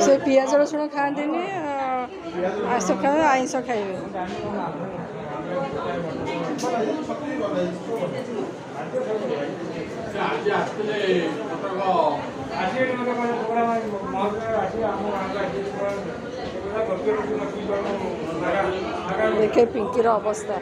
से पियाज रसुण खाती आइंस खाइबे देखे पिंकी अवस्था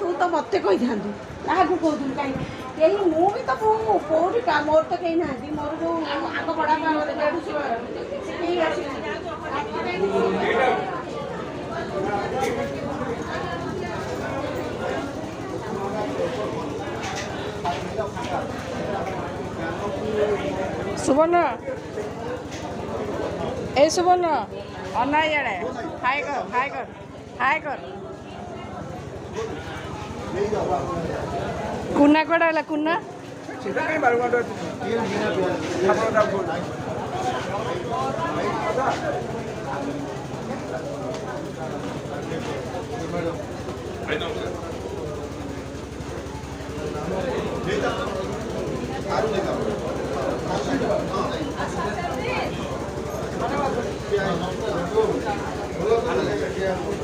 तू तो मत कही था क्या कहूँ कहीं यही मुझे तो कौटी मोर तो कहीं ना मोर जो आग बड़ा सुवर्ण ए सुवर्ण अन्ना इे हाय कर हाय कर हाय कर कुन्ना कड़ा है कुन्ना Hello.